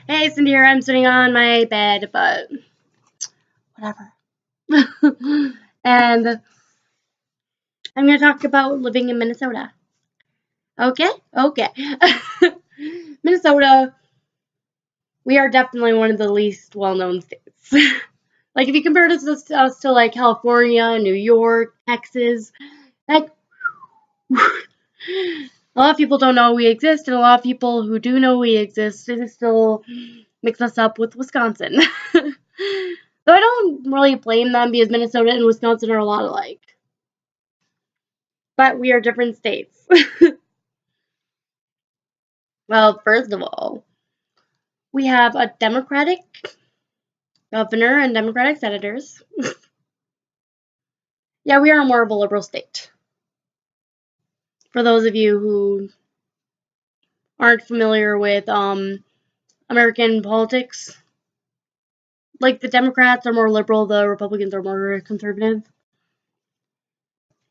Hey, Cindy here. I'm sitting on my bed, but whatever. And I'm going to talk about living in Minnesota. Okay? Okay. Minnesota, we are definitely one of the least well-known states. Like, if you compare us to, like, California, New York, Texas, like, a lot of people don't know we exist, and a lot of people who do know we exist, they still mix us up with Wisconsin. So I don't really blame them because Minnesota and Wisconsin are a lot alike. But we are different states. Well, first of all, we have a Democratic governor and Democratic senators. Yeah, we are more of a liberal state. For those of you who aren't familiar with American politics, like the Democrats are more liberal, the Republicans are more conservative.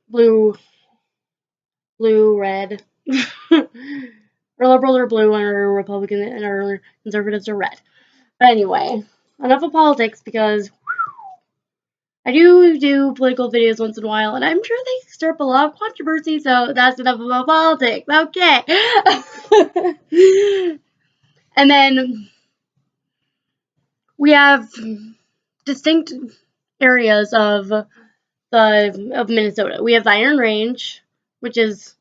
Blue, red. Our liberals are blue and our Republicans and our conservatives are red. But anyway, enough of politics because I do political videos once in a while, and I'm sure they stir up a lot of controversy, so that's enough about politics. Okay. And then we have distinct areas of Minnesota. We have the Iron Range, which is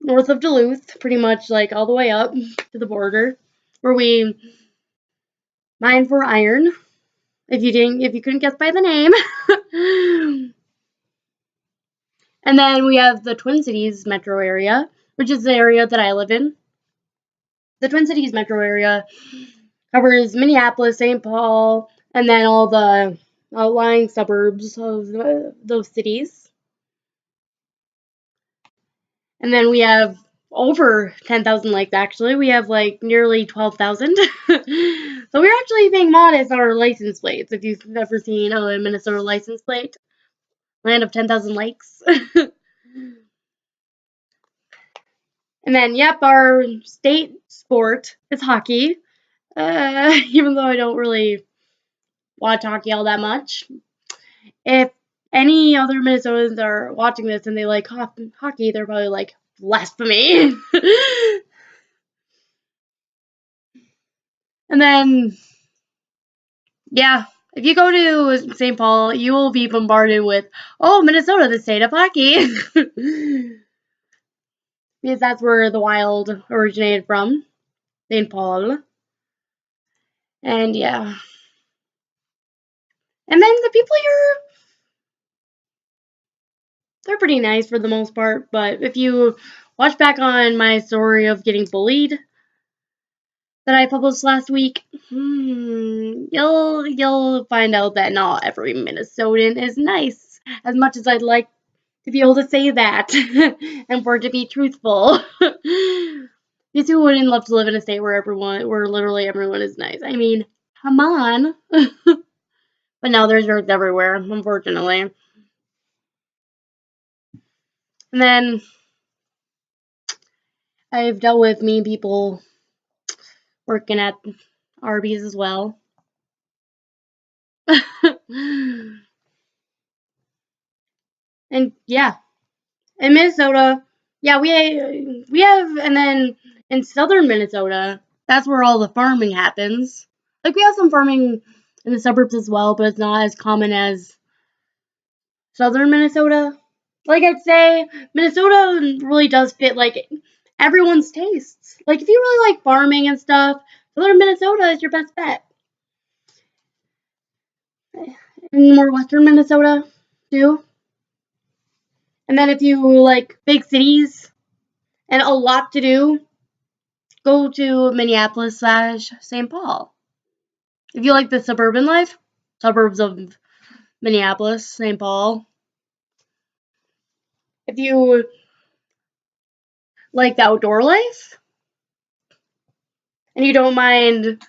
north of Duluth, pretty much like all the way up to the border, where we mine for iron. If you couldn't guess by the name. And then we have the Twin Cities metro area, which is the area that I live in. The Twin Cities metro area covers Minneapolis, St. Paul, and then all the outlying suburbs of those cities. And then we have over 10,000 lakes, actually. We have like nearly 12,000. So we're actually being modest on our license plates. If you've ever seen a Minnesota license plate, land of 10,000 lakes. And then, yep, our state sport is hockey. Even though I don't really watch hockey all that much. If any other Minnesotans are watching this and they like hockey, they're probably like, blasphemy. And then, yeah, if you go to St. Paul, you will be bombarded with, oh, Minnesota, the state of hockey. Because that's where the Wild originated from, St. Paul. And yeah. And then the people here, they're pretty nice for the most part, but if you watch back on my story of getting bullied that I published last week, you'll find out that not every Minnesotan is nice, as much as I'd like to be able to say that, and for it to be truthful. Because who wouldn't love to live in a state where literally everyone is nice? I mean, come on. But no, there's jerks everywhere, unfortunately. And then I've dealt with mean people working at Arby's as well. And yeah, in Minnesota, yeah, we have, and then in southern Minnesota, that's where all the farming happens. Like, we have some farming in the suburbs as well, but it's not as common as southern Minnesota. Like, I'd say Minnesota really does fit, like, everyone's tastes. Like, if you really like farming and stuff, southern Minnesota is your best bet. And more western Minnesota, too. And then if you like big cities and a lot to do, go to Minneapolis/St. Paul. If you like the suburban life, suburbs of Minneapolis, St. Paul. If you like the outdoor life and you don't mind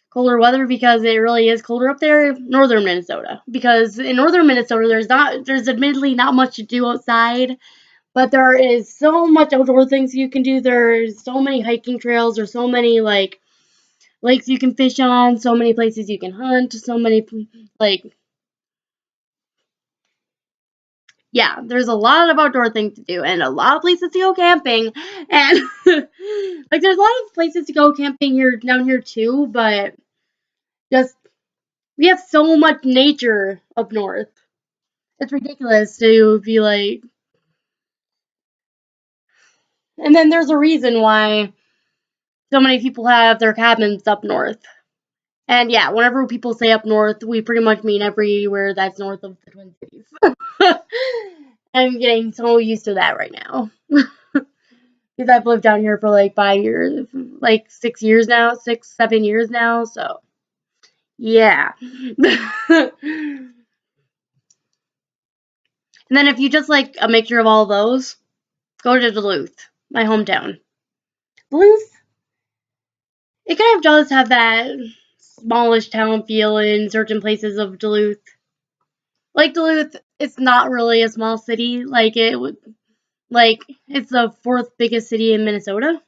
colder weather because it really is colder up there, northern Minnesota. Because in northern Minnesota, there's admittedly not much to do outside, But there is so much outdoor things you can do. There's so many hiking trails. There's so many like lakes you can fish on. So many places you can hunt. So many like yeah. There's a lot of outdoor things to do and a lot of places to go camping. And like there's a lot of places to go camping here down here too. But just we have so much nature up north. It's ridiculous to be like. And then there's a reason why so many people have their cabins up north. And yeah, whenever people say up north, we pretty much mean everywhere that's north of the Twin Cities. I'm getting so used to that right now. Because I've lived down here for like 5 years, like 6 years now, 7 years now, so yeah. And then if you just like a mixture of all those, go to Duluth, my hometown. Duluth, it kind of does have that smallish town feel in certain places of Duluth. Like Duluth, it's not really a small city. Like it would, like it's the fourth biggest city in Minnesota,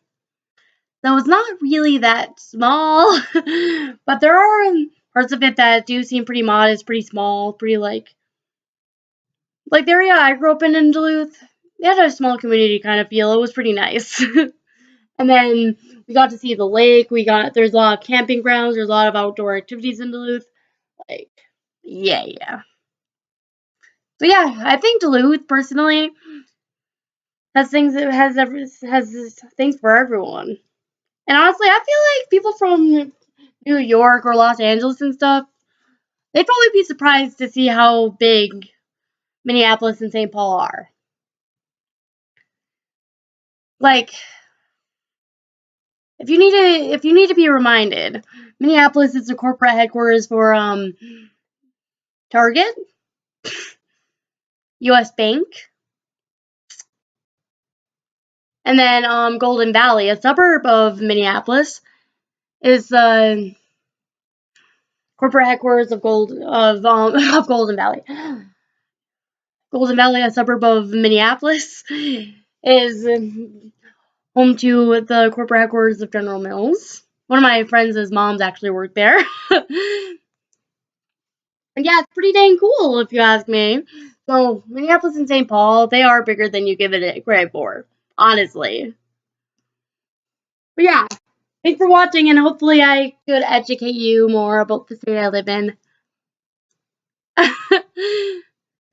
so it's not really that small. But there are parts of it that do seem pretty modest, pretty small, pretty like the area I grew up in Duluth. It had a small community kind of feel. It was pretty nice. And then we got to see the lake. There's a lot of camping grounds. There's a lot of outdoor activities in Duluth. Like, yeah. But yeah, I think Duluth personally has things for everyone. And honestly, I feel like people from New York or Los Angeles and stuff, they'd probably be surprised to see how big Minneapolis and St. Paul are. Like, if you need to be reminded, Minneapolis is the corporate headquarters for Target, U.S. Bank, and then Golden Valley, a suburb of Minneapolis, is the corporate headquarters of of Golden Valley. Golden Valley, a suburb of Minneapolis, is home to the corporate headquarters of General Mills. One of my friends' moms actually worked there. And yeah, it's pretty dang cool if you ask me. So Minneapolis and St. Paul, they are bigger than you give it credit for, honestly. But yeah, thanks for watching, and hopefully I could educate you more about the state I live in.